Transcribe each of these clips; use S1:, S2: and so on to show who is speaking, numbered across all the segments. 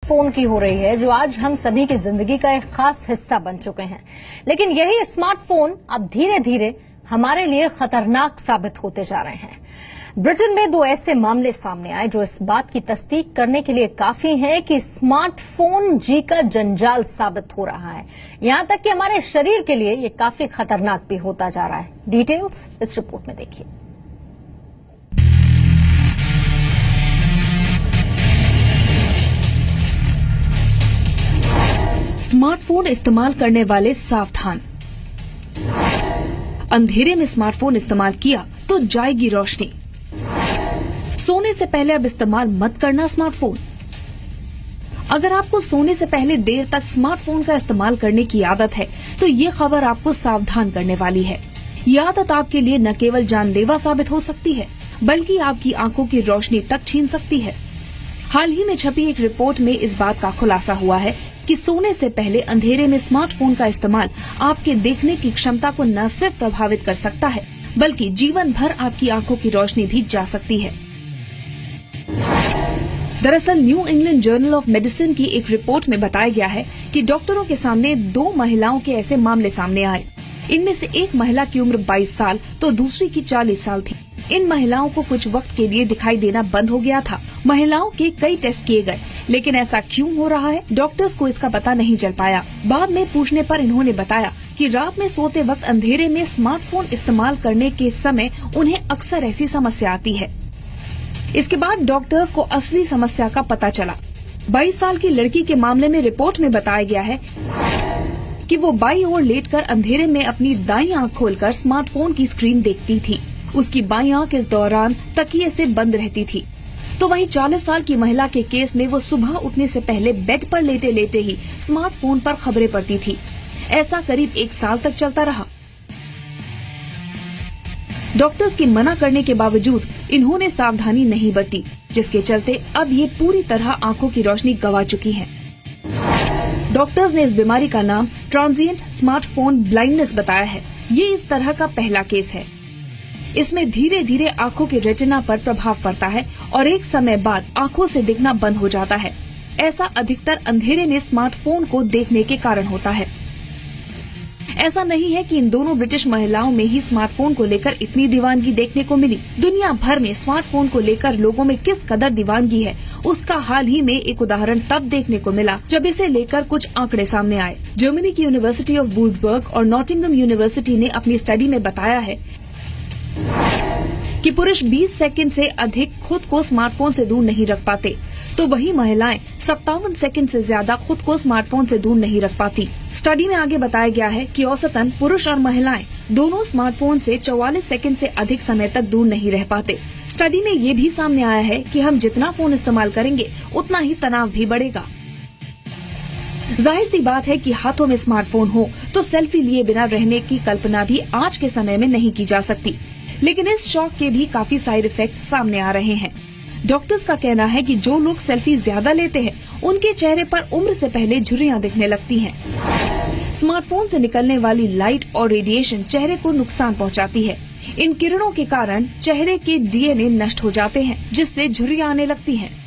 S1: Smartphone की हो रही है, जो आज हम सभी की जिंदगी का एक खास हिस्सा बन चुके हैं। लेकिन यही स्मार्टफोन अब धीरे धीरे हमारे लिए खतरनाक साबित होते जा रहे हैं। ब्रिटेन में 2 ऐसे मामले सामने आए जो इस बात की तस्दीक करने के लिए काफी हैं कि स्मार्टफोन जी का जंजाल साबित हो रहा है। यहां तक कि हमारे शरीर के लिए ये काफी खतरनाक भी होता जा रहा है। डिटेल्स इस रिपोर्ट में देखिए।
S2: स्मार्टफोन इस्तेमाल करने वाले सावधान। अंधेरे में स्मार्टफोन इस्तेमाल किया तो जाएगी रोशनी। सोने से पहले अब इस्तेमाल मत करना स्मार्टफोन। अगर आपको सोने से पहले देर तक स्मार्टफोन का इस्तेमाल करने की आदत है तो ये खबर आपको सावधान करने वाली है। ये आदत आपके लिए न केवल जानलेवा साबित हो सकती है बल्कि आपकी आंखों की रोशनी तक छीन सकती है। हाल ही में छपी एक रिपोर्ट में इस बात का खुलासा हुआ है कि सोने से पहले अंधेरे में स्मार्टफोन का इस्तेमाल आपके देखने की क्षमता को न सिर्फ प्रभावित कर सकता है बल्कि जीवन भर आपकी आंखों की रोशनी भी जा सकती है। दरअसल new England journal of medicine की एक रिपोर्ट में बताया गया है कि डॉक्टरों के सामने 2 महिलाओं के ऐसे मामले सामने आए। इनमें से एक महिला की उम्र 22 साल तो दूसरी की 40 साल थी। इन महिलाओं को कुछ वक्त के लिए दिखाई देना बंद हो गया था। महिलाओं के कई टेस्ट किए गए, लेकिन ऐसा क्यों हो रहा है, डॉक्टर्स को इसका पता नहीं चल पाया। बाद में पूछने पर इन्होंने बताया कि रात में सोते वक्त अंधेरे में स्मार्टफोन इस्तेमाल करने के समय उन्हें अक्सर ऐसी समस्या आती है। इसके बाद डॉक्टर्स को असली समस्या का पता चला। 22 साल की लड़की के मामले में रिपोर्ट में बताया गया है कि वो बाईं ओर लेटकर अंधेरे में अपनी दाईं आंख खोलकर स्मार्टफोन की स्क्रीन देखती थी। उसकी बाईं आंख इस दौरान तकिए से बंद रहती थी। तो वहीं 40 साल की महिला के केस में वो सुबह उठने से पहले बेड पर लेटे लेटे ही स्मार्टफोन पर खबरें पढ़ती थी। ऐसा करीब 1 साल तक चलता रहा। डॉक्टर्स के मना करने के बावजूद इन्होंने सावधानी नहीं बरती, जिसके चलते अब ये पूरी तरह आंखों की रोशनी गंवा चुकी हैं। डॉक्टर्स ने इस बीमारी का नाम ट्रांजिएंट स्मार्टफोन ब्लाइंडनेस बताया है। ये इस तरह का पहला केस है। इसमें धीरे धीरे आंखों के रेटिना पर प्रभाव पड़ता है और एक समय बाद आंखों से दिखना बंद हो जाता है। ऐसा अधिकतर अंधेरे में स्मार्टफोन को देखने के कारण होता है। ऐसा नहीं है कि इन दोनों ब्रिटिश महिलाओं में ही स्मार्टफोन को लेकर इतनी दीवानगी देखने को मिली। दुनिया भर में स्मार्टफोन को लेकर लोगों में किस कदर दीवानगी है, उसका हाल ही में एक उदाहरण तब देखने को मिला जब इसे लेकर कुछ आंकड़े सामने आए। जर्मनी की यूनिवर्सिटी ऑफ वुर्जबर्ग और नॉटिंघम यूनिवर्सिटी ने अपनी स्टडी में बताया है कि पुरुष 20 सेकंड से अधिक खुद को स्मार्टफोन से दूर नहीं रख पाते, तो वही महिलाएं 57 सेकंड से ज्यादा खुद को स्मार्टफोन से दूर नहीं रख पाती। स्टडी में आगे बताया गया है कि औसतन पुरुष और महिलाएं दोनों स्मार्टफोन से 44 सेकंड से अधिक समय तक दूर नहीं रह पाते। स्टडी में ये भी सामने आया है कि हम जितना फोन इस्तेमाल करेंगे उतना ही तनाव भी बढ़ेगा। जाहिर सी बात है कि हाथों में स्मार्टफोन हो तो सेल्फी लिए बिना रहने की कल्पना भी आज के समय में नहीं की जा सकती। लेकिन इस शौक के भी काफी साइड इफेक्ट्स सामने आ रहे हैं। डॉक्टर्स का कहना है कि जो लोग सेल्फी ज्यादा लेते हैं उनके चेहरे पर उम्र से पहले झुर्रियां दिखने लगती हैं। स्मार्टफोन से निकलने वाली लाइट और रेडिएशन चेहरे को नुकसान पहुंचाती है। इन किरणों के कारण चेहरे के डीएनए नष्ट हो जाते हैं, जिससे झुर्रियां आने लगती हैं।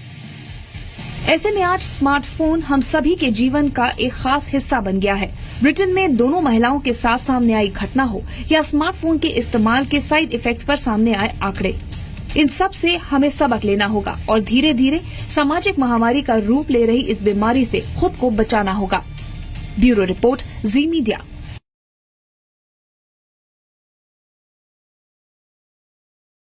S2: ऐसे में आज स्मार्टफोन हम सभी के जीवन का एक खास हिस्सा बन गया है। ब्रिटेन में दोनों महिलाओं के साथ सामने आई घटना हो या स्मार्टफोन के इस्तेमाल के साइड इफेक्ट्स पर सामने आए आंकड़े, इन सब से हमें सबक लेना होगा और धीरे धीरे सामाजिक महामारी का रूप ले रही इस बीमारी से खुद को बचाना होगा। ब्यूरो रिपोर्ट, जी मीडिया।